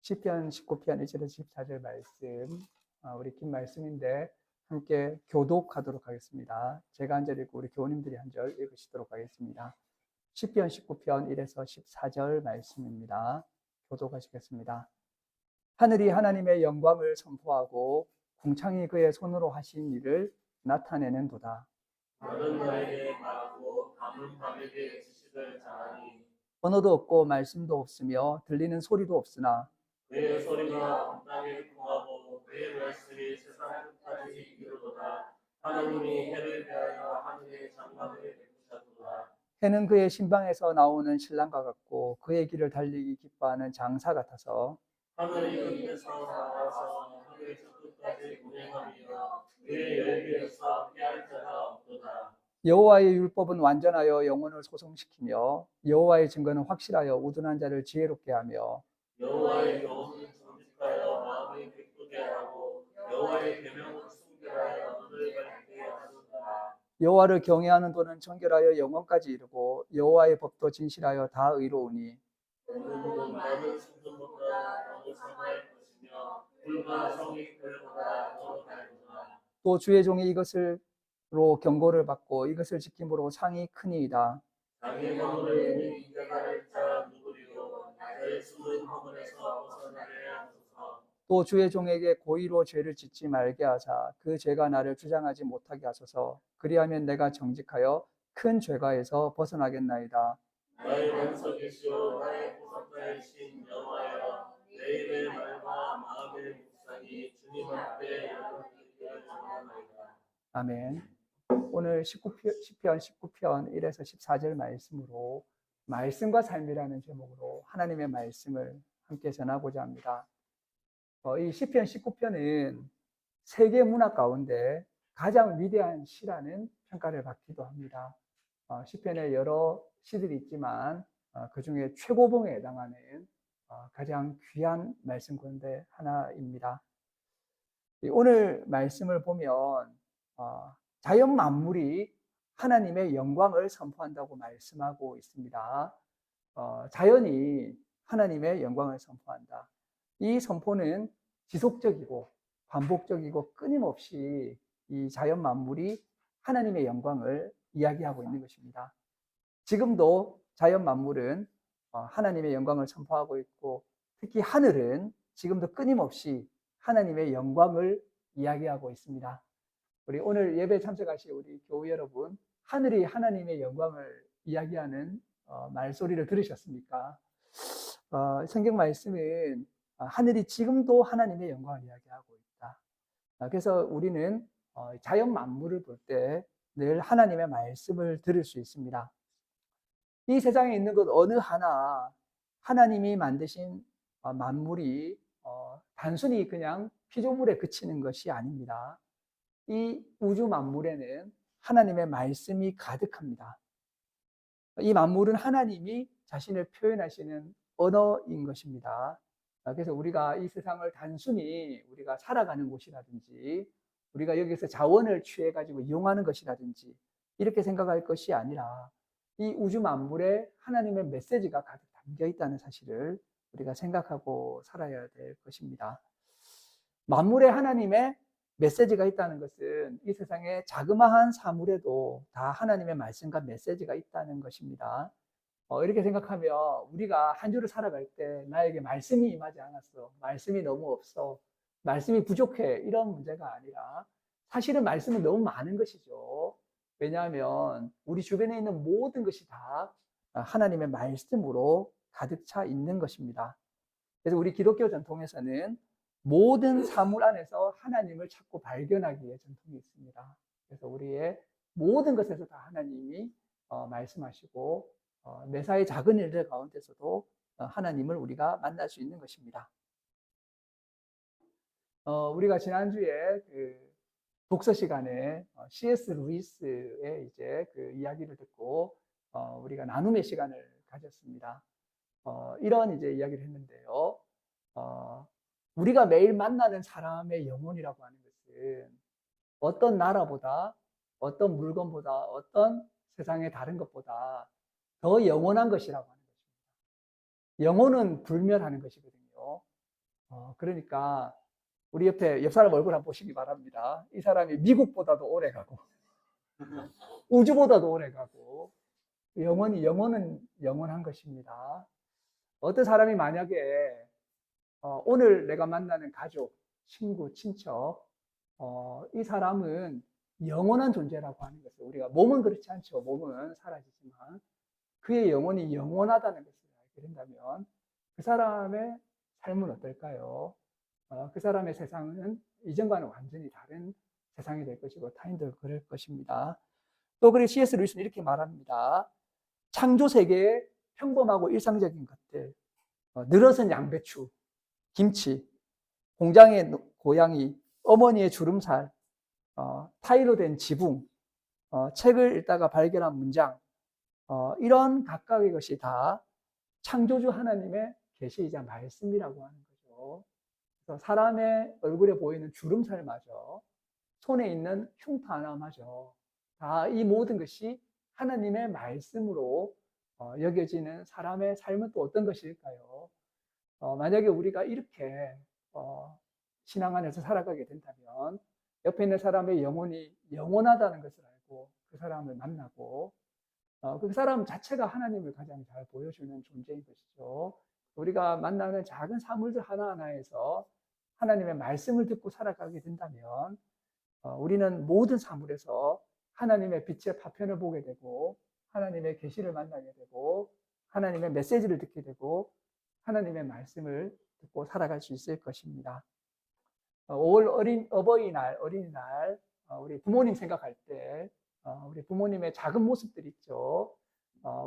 시편 19편 1절에서 14절 말씀, 우리 긴 말씀인데 함께 교독하도록 하겠습니다. 제가 한 절 읽고 우리 교우님들이 한 절 읽으시도록 하겠습니다. 시편 19편 1에서 14절 말씀입니다. 교독하시겠습니다. 하늘이 하나님의 영광을 선포하고 궁창이 그의 손으로 하신 일을 나타내는도다. 너는 너에게 말하고 밤은 밤에게 지식을 전하니 언어도 없고 말씀도 없으며 들리는 소리도 없으나 그의 소리가 온 땅에 통하고 그의 말씀이 세상 끝까지 이르도다. 하나님이 해를 대하여 하늘의 장막을 베푸셨도다. 해는 그의 신방에서 나오는 신랑과 같고 그의 길을 달리기 기뻐하는 장사 같아서 하늘이 그에서 나와서 하늘의 끝까지 운행하며 그의 열기에서 피할 자가 없도다. 여호와의 율법은 완전하여 영혼을 소성시키며 여호와의 증거는 확실하여 우둔한 자를 지혜롭게 하며 여호와의 교훈은 정직하여 마음을 기쁘게 하고 여호와의 계명은 순결하여 눈을 밝게 하도다. 여호와를 경외하는 도는 정결하여 영원까지 이르고 여호와의 법도 진실하여 다 의로우니 오늘도 많은 생존보다 너무 상할 것이며 불과 성이 그보다 더 다르구나. 또 주의 종이 이것으로 경고를 받고 이것을 지킴으로 상이 크니이다. 자기 허물을 우리 인정할 자 누구리요. 나의 숨은 허물에서 벗어나게 하소서. 또 주의 종에게 고의로 죄를 짓지 말게 하사 그 죄가 나를 주장하지 못하게 하소서. 그리하면 내가 정직하여 큰 죄가에서 벗어나겠나이다. 나의 원석이시오 나의 보석자이신 여호와여, 내 입의 말과 마음의 묵상이 주님 앞에 영원하게 전하나이다. 아멘. 오늘 시편 19편 1에서 14절 말씀으로 말씀과 삶이라는 제목으로 하나님의 말씀을 함께 전하고자 합니다. 이 시편 19편은 세계 문학 가운데 가장 위대한 시라는 평가를 받기도 합니다. 시편에 여러 시들이 있지만 그 중에 최고봉에 해당하는 가장 귀한 말씀 가운데 하나입니다. 오늘 말씀을 보면 자연 만물이 하나님의 영광을 선포한다고 말씀하고 있습니다. 자연이 하나님의 영광을 선포한다. 이 선포는 지속적이고 반복적이고 끊임없이 이 자연 만물이 하나님의 영광을 이야기하고 있는 것입니다. 지금도 자연 만물은 하나님의 영광을 선포하고 있고 특히 하늘은 지금도 끊임없이 하나님의 영광을 이야기하고 있습니다. 우리 오늘 예배 참석하신 우리 교우 여러분, 하늘이 하나님의 영광을 이야기하는 말소리를 들으셨습니까? 성경 말씀은 하늘이 지금도 하나님의 영광을 이야기하고 있다. 그래서 우리는 자연 만물을 볼 때 늘 하나님의 말씀을 들을 수 있습니다. 이 세상에 있는 것 어느 하나 하나님이 만드신 만물이 단순히 그냥 피조물에 그치는 것이 아닙니다. 이 우주 만물에는 하나님의 말씀이 가득합니다. 이 만물은 하나님이 자신을 표현하시는 언어인 것입니다. 그래서 우리가 이 세상을 단순히 우리가 살아가는 곳이라든지 우리가 여기서 자원을 취해가지고 이용하는 것이라든지 이렇게 생각할 것이 아니라 이 우주 만물에 하나님의 메시지가 가득 담겨 있다는 사실을 우리가 생각하고 살아야 될 것입니다. 만물에 하나님의 메시지가 있다는 것은 이 세상의 자그마한 사물에도 다 하나님의 말씀과 메시지가 있다는 것입니다. 이렇게 생각하면 우리가 한 주를 살아갈 때 나에게 말씀이 임하지 않았어, 말씀이 너무 없어, 말씀이 부족해, 이런 문제가 아니라 사실은 말씀은 너무 많은 것이죠. 왜냐하면 우리 주변에 있는 모든 것이 다 하나님의 말씀으로 가득 차 있는 것입니다. 그래서 우리 기독교 전통에서는 모든 사물 안에서 하나님을 찾고 발견하기에 전통이 있습니다. 그래서 우리의 모든 것에서 다 하나님이 말씀하시고 매사의 작은 일들 가운데서도 하나님을 우리가 만날 수 있는 것입니다. 우리가 지난주에 그 독서 시간에 C.S. 루이스의 이제 그 이야기를 듣고 우리가 나눔의 시간을 가졌습니다. 이런 이제 이야기를 했는데요. 우리가 매일 만나는 사람의 영혼이라고 하는 것은 어떤 나라보다, 어떤 물건보다, 어떤 세상의 다른 것보다 더 영원한 것이라고 하는 것입니다. 영혼은 불멸하는 것이거든요. 그러니까 우리 옆 사람 얼굴 한번 보시기 바랍니다. 이 사람이 미국보다도 오래 가고 우주보다도 오래 가고 영혼은 영원한 것입니다. 어떤 사람이 만약에 오늘 내가 만나는 가족, 친구, 친척, 이 사람은 영원한 존재라고 하는 것을 우리가 몸은 그렇지 않죠. 몸은 사라지지만 그의 영혼이 영원하다는 것을 알게 된다면 그 사람의 삶은 어떨까요? 그 사람의 세상은 이전과는 완전히 다른 세상이 될 것이고 타인도 그럴 것입니다. 또 그리고 C.S. 루이스는 이렇게 말합니다. 창조 세계의 평범하고 일상적인 것들, 늘어선 양배추, 김치, 공장의 고양이, 어머니의 주름살, 타일로 된 지붕, 책을 읽다가 발견한 문장, 이런 각각의 것이 다 창조주 하나님의 계시이자 말씀이라고 하는 거죠. 그래서 사람의 얼굴에 보이는 주름살마저, 손에 있는 흉터 하나마저 다 이 모든 것이 하나님의 말씀으로 여겨지는 사람의 삶은 또 어떤 것일까요? 만약에 우리가 이렇게 신앙 안에서 살아가게 된다면 옆에 있는 사람의 영혼이 영원하다는 것을 알고 그 사람을 만나고 그 사람 자체가 하나님을 가장 잘 보여주는 존재인 것이죠. 우리가 만나는 작은 사물들 하나하나에서 하나님의 말씀을 듣고 살아가게 된다면 우리는 모든 사물에서 하나님의 빛의 파편을 보게 되고 하나님의 계시를 만나게 되고 하나님의 메시지를 듣게 되고 하나님의 말씀을 듣고 살아갈 수 있을 것입니다. 5월 어린이날 우리 부모님 생각할 때 우리 부모님의 작은 모습들 있죠.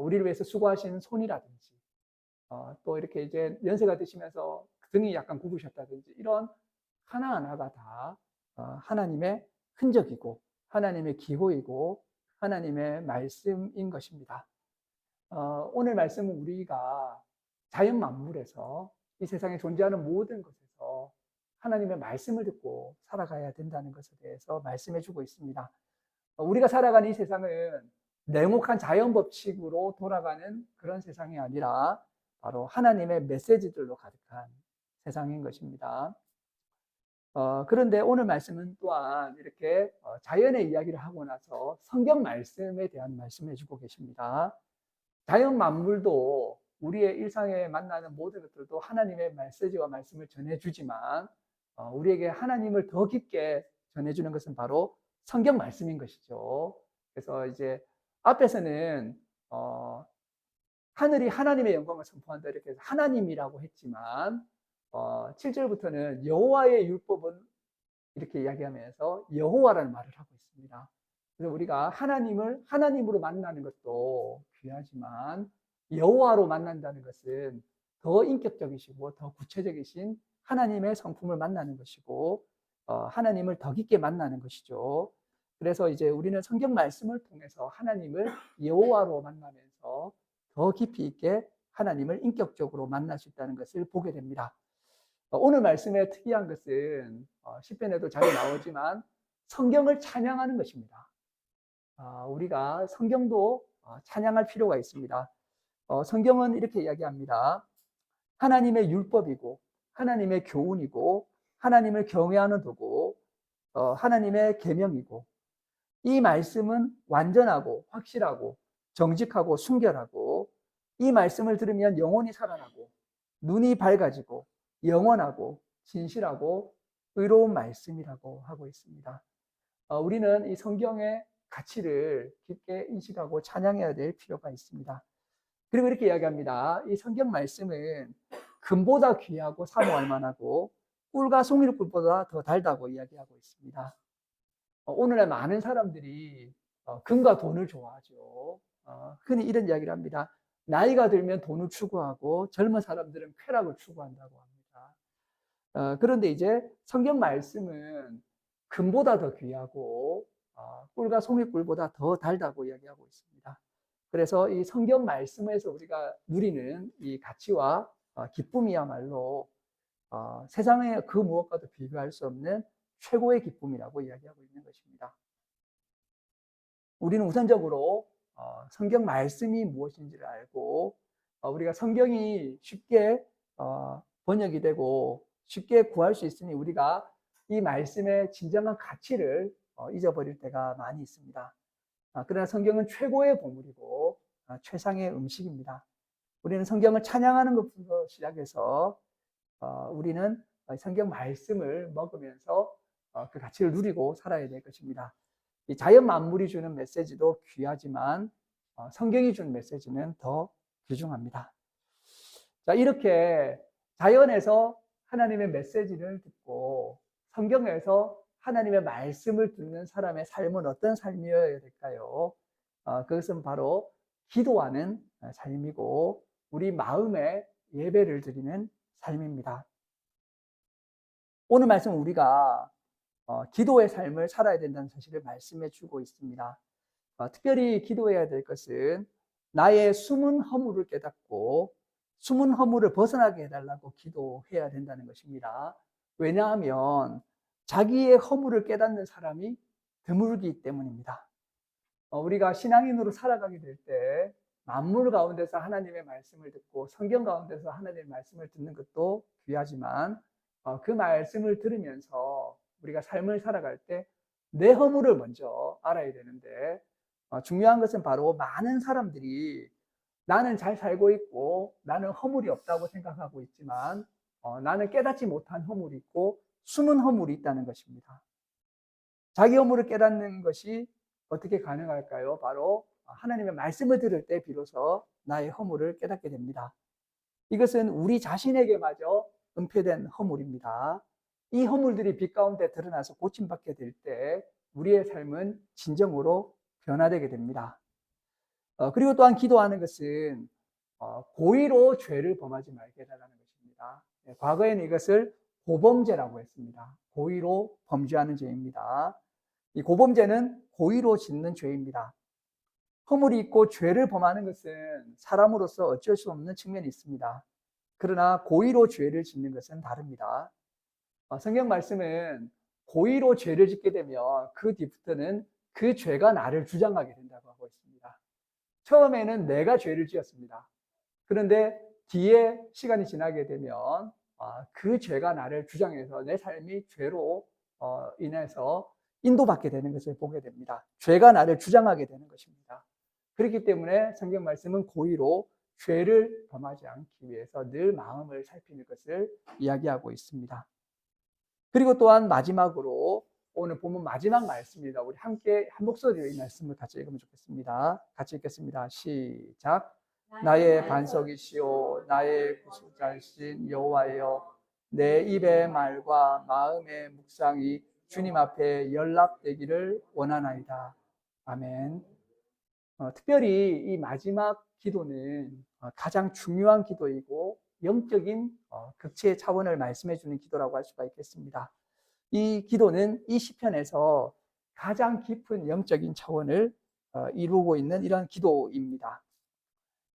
우리를 위해서 수고하시는 손이라든지 또 이렇게 이제 연세가 드시면서 등이 약간 굽으셨다든지 이런 하나하나가 다 하나님의 흔적이고 하나님의 기호이고 하나님의 말씀인 것입니다. 오늘 말씀은 우리가 자연 만물에서 이 세상에 존재하는 모든 것에서 하나님의 말씀을 듣고 살아가야 된다는 것에 대해서 말씀해 주고 있습니다. 우리가 살아가는 이 세상은 냉혹한 자연 법칙으로 돌아가는 그런 세상이 아니라 바로 하나님의 메시지들로 가득한 세상인 것입니다. 그런데 오늘 말씀은 또한 이렇게 자연의 이야기를 하고 나서 성경 말씀에 대한 말씀을 해주고 계십니다. 자연 만물도 우리의 일상에 만나는 모든 것들도 하나님의 메시지와 말씀을 전해주지만 우리에게 하나님을 더 깊게 전해주는 것은 바로 성경 말씀인 것이죠. 그래서 이제 앞에서는 하늘이 하나님의 영광을 선포한다 이렇게 해서 하나님이라고 했지만 7절부터는 여호와의 율법은 이렇게 이야기하면서 여호와라는 말을 하고 있습니다. 그래서 우리가 하나님을 하나님으로 만나는 것도 귀하지만 여호와로 만난다는 것은 더 인격적이시고 더 구체적이신 하나님의 성품을 만나는 것이고 하나님을 더 깊게 만나는 것이죠. 그래서 이제 우리는 성경 말씀을 통해서 하나님을 여호와로 만나면서 더 깊이 있게 하나님을 인격적으로 만날 수 있다는 것을 보게 됩니다. 오늘 말씀의 특이한 것은 시편에도 잘 나오지만 성경을 찬양하는 것입니다. 우리가 성경도 찬양할 필요가 있습니다. 성경은 이렇게 이야기합니다. 하나님의 율법이고 하나님의 교훈이고 하나님을 경외하는 도고 하나님의 계명이고 이 말씀은 완전하고 확실하고 정직하고 순결하고 이 말씀을 들으면 영혼이 살아나고 눈이 밝아지고 영원하고 진실하고 의로운 말씀이라고 하고 있습니다. 우리는 이 성경의 가치를 깊게 인식하고 찬양해야 될 필요가 있습니다. 그리고 이렇게 이야기합니다. 이 성경 말씀은 금보다 귀하고 사모할 만하고 꿀과 송이꿀보다 더 달다고 이야기하고 있습니다. 오늘날 많은 사람들이 금과 돈을 좋아하죠. 흔히 이런 이야기를 합니다. 나이가 들면 돈을 추구하고 젊은 사람들은 쾌락을 추구한다고 합니다. 그런데 이제 성경 말씀은 금보다 더 귀하고 꿀과 송이꿀보다 더 달다고 이야기하고 있습니다. 그래서 이 성경 말씀에서 우리가 누리는 이 가치와 기쁨이야말로 세상의 그 무엇과도 비교할 수 없는 최고의 기쁨이라고 이야기하고 있는 것입니다. 우리는 우선적으로 성경 말씀이 무엇인지를 알고 우리가 성경이 쉽게 번역이 되고 쉽게 구할 수 있으니 우리가 이 말씀의 진정한 가치를 잊어버릴 때가 많이 있습니다. 그러나 성경은 최고의 보물이고 최상의 음식입니다. 우리는 성경을 찬양하는 것부터 시작해서 우리는 성경 말씀을 먹으면서 그 가치를 누리고 살아야 될 것입니다. 이 자연 만물이 주는 메시지도 귀하지만 성경이 주는 메시지는 더 귀중합니다. 자, 이렇게 자연에서 하나님의 메시지를 듣고 성경에서 하나님의 말씀을 듣는 사람의 삶은 어떤 삶이어야 될까요? 그것은 바로 기도하는 삶이고 우리 마음에 예배를 드리는 삶입니다. 오늘 말씀 우리가 기도의 삶을 살아야 된다는 사실을 말씀해 주고 있습니다. 특별히 기도해야 될 것은 나의 숨은 허물을 깨닫고 숨은 허물을 벗어나게 해달라고 기도해야 된다는 것입니다. 왜냐하면 자기의 허물을 깨닫는 사람이 드물기 때문입니다. 우리가 신앙인으로 살아가게 될 때 만물 가운데서 하나님의 말씀을 듣고 성경 가운데서 하나님의 말씀을 듣는 것도 귀하지만 그 말씀을 들으면서 우리가 삶을 살아갈 때 내 허물을 먼저 알아야 되는데 중요한 것은 바로 많은 사람들이 나는 잘 살고 있고 나는 허물이 없다고 생각하고 있지만 나는 깨닫지 못한 허물이 있고 숨은 허물이 있다는 것입니다. 자기 허물을 깨닫는 것이 어떻게 가능할까요? 바로 하나님의 말씀을 들을 때 비로소 나의 허물을 깨닫게 됩니다. 이것은 우리 자신에게마저 은폐된 허물입니다. 이 허물들이 빛 가운데 드러나서 고침받게 될 때 우리의 삶은 진정으로 변화되게 됩니다. 그리고 또한 기도하는 것은 고의로 죄를 범하지 말게 해달라는 것입니다. 과거에는 이것을 고범죄라고 했습니다. 고의로 범죄하는 죄입니다. 이 고범죄는 고의로 짓는 죄입니다. 허물이 있고 죄를 범하는 것은 사람으로서 어쩔 수 없는 측면이 있습니다. 그러나 고의로 죄를 짓는 것은 다릅니다. 성경 말씀은 고의로 죄를 짓게 되면 그 뒤부터는 그 죄가 나를 주장하게 된다고 하고 있습니다. 처음에는 내가 죄를 지었습니다. 그런데 뒤에 시간이 지나게 되면 그 죄가 나를 주장해서 내 삶이 죄로 인해서 인도받게 되는 것을 보게 됩니다. 죄가 나를 주장하게 되는 것입니다. 그렇기 때문에 성경 말씀은 고의로 죄를 범하지 않기 위해서 늘 마음을 살피는 것을 이야기하고 있습니다. 그리고 또한 마지막으로 오늘 본문 마지막 말씀입니다. 우리 함께 한 목소리로 이 말씀을 같이 읽으면 좋겠습니다. 같이 읽겠습니다. 시작. 나의 반석이시오 나의 구속자이신 여호와여 내 입의 말과 마음의 묵상이 주님 앞에 연락되기를 원하나이다. 아멘. 특별히 이 마지막 기도는 가장 중요한 기도이고 영적인 극치의 차원을 말씀해 주는 기도라고 할 수가 있겠습니다. 이 기도는 이 시편에서 가장 깊은 영적인 차원을 이루고 있는 이런 기도입니다.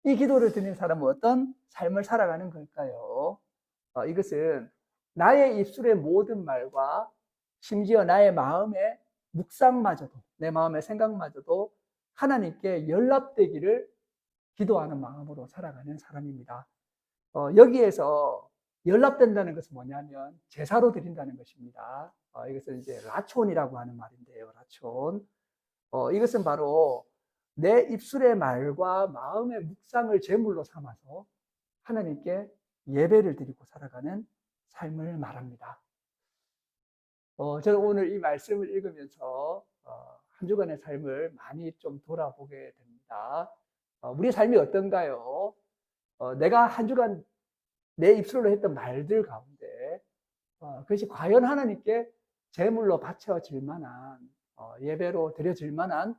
이 기도를 드리는 사람은 어떤 삶을 살아가는 걸까요? 이것은 나의 입술의 모든 말과 심지어 나의 마음의 묵상마저도 내 마음의 생각마저도 하나님께 연락되기를 기도하는 마음으로 살아가는 사람입니다. 여기에서 연락된다는 것은 뭐냐면 제사로 드린다는 것입니다. 이것은 이제 라촌이라고 하는 말인데요. 라촌. 이것은 바로 내 입술의 말과 마음의 묵상을 제물로 삼아서 하나님께 예배를 드리고 살아가는 삶을 말합니다. 저는 오늘 이 말씀을 읽으면서 한 주간의 삶을 많이 좀 돌아보게 됩니다. 우리 삶이 어떤가요? 내가 한 주간 내 입술로 했던 말들 가운데 그것이 과연 하나님께 제물로 바쳐질 만한 예배로 드려질 만한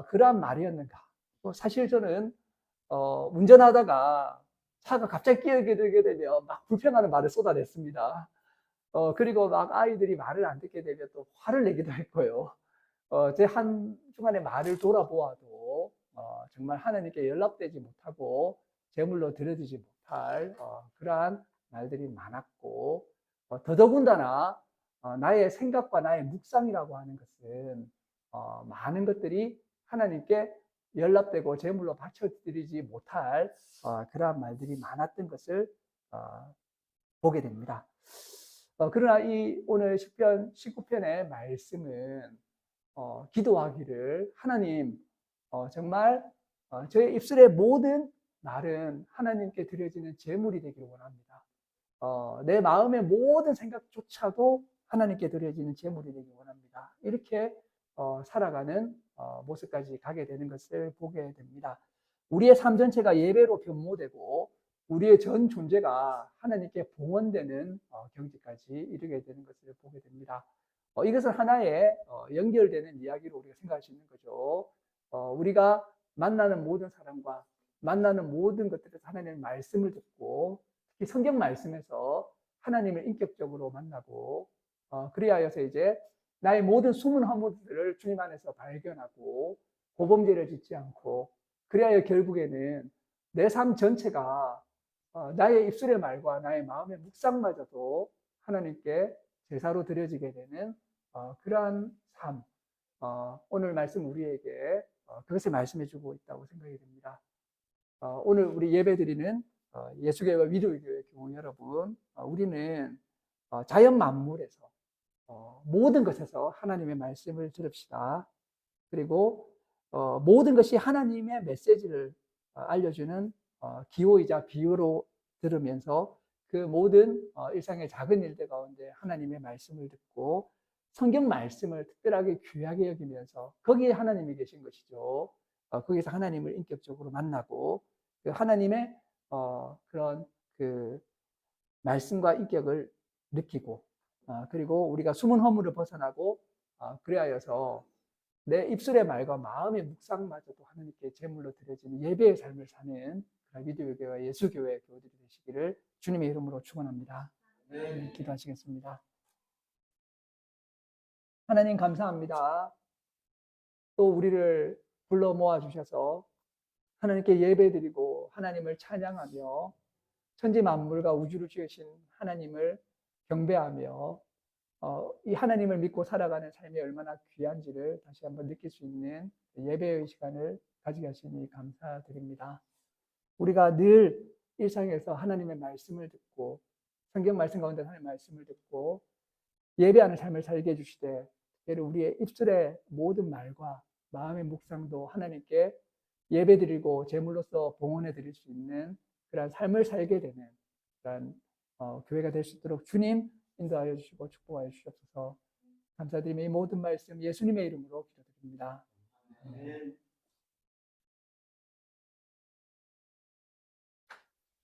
그러한 말이었는가? 사실 저는 운전하다가 차가 갑자기 끼어들게 되면 막 불평하는 말을 쏟아냈습니다. 그리고 막 아이들이 말을 안 듣게 되면 또 화를 내기도 했고요. 제 한 주간의 말을 돌아보아도 정말 하나님께 연락되지 못하고 제물로 드려지지 못할 그러한 말들이 많았고 더더군다나 나의 생각과 나의 묵상이라고 하는 것은 많은 것들이 하나님께 연락되고 제물로 바쳐드리지 못할 그러한 말들이 많았던 것을 보게 됩니다. 그러나 이 오늘 시편 19편의 말씀은 기도하기를 하나님 정말 저의 입술의 모든 말은 하나님께 드려지는 제물이 되기를 원합니다. 내 마음의 모든 생각조차도 하나님께 드려지는 제물이 되기 원합니다. 이렇게 살아가는 모습까지 가게 되는 것을 보게 됩니다. 우리의 삶 전체가 예배로 변모되고 우리의 전 존재가 하나님께 봉헌되는 경지까지 이르게 되는 것을 보게 됩니다. 이것은 하나의 연결되는 이야기로 우리가 생각할 수 있는 거죠. 우리가 만나는 모든 사람과 만나는 모든 것들에서 하나님의 말씀을 듣고 특히 성경 말씀에서 하나님을 인격적으로 만나고 그리하여서 이제 나의 모든 숨은 허물들을 주님 안에서 발견하고 고범죄를 짓지 않고 그리하여 결국에는 내 삶 전체가 나의 입술의 말과 나의 마음의 묵상마저도 하나님께 제사로 드려지게 되는 그러한 삶 오늘 말씀 우리에게 그것을 말씀해 주고 있다고 생각이 됩니다. 오늘 우리 예배드리는 예수교회와 위로교회 교우 여러분 우리는 자연 만물에서 모든 것에서 하나님의 말씀을 들읍시다. 그리고 모든 것이 하나님의 메시지를 알려주는 기호이자 비유로 들으면서 그 모든 일상의 작은 일들 가운데 하나님의 말씀을 듣고 성경 말씀을 특별하게 귀하게 여기면서 거기에 하나님이 계신 것이죠. 거기서 하나님을 인격적으로 만나고 그 하나님의 그런 그 말씀과 인격을 느끼고 그리고 우리가 숨은 허물을 벗어나고 그리하여서 내 입술의 말과 마음의 묵상마저도 하나님께 제물로 드려지는 예배의 삶을 사는 위드교회와 예수교회 교우들이 되시기를 주님의 이름으로 축원합니다. 네, 기도하시겠습니다. 하나님 감사합니다. 또 우리를 불러 모아 주셔서 하나님께 예배드리고 하나님을 찬양하며 천지 만물과 우주를 지으신 하나님을 경배하며 이 하나님을 믿고 살아가는 삶이 얼마나 귀한지를 다시 한번 느낄 수 있는 예배의 시간을 가지게 하시니 감사드립니다. 우리가 늘 일상에서 하나님의 말씀을 듣고 성경 말씀 가운데 하나님의 말씀을 듣고 예배하는 삶을 살게 해주시되 특별히 우리의 입술의 모든 말과 마음의 묵상도 하나님께 예배드리고 제물로서 봉헌해 드릴 수 있는 그런 삶을 살게 되는 그런 교회가 될 수 있도록 주님 인도하여 주시고 축복하여 주시옵소서. 감사드리며 이 모든 말씀 예수님의 이름으로 기도드립니다. 아멘.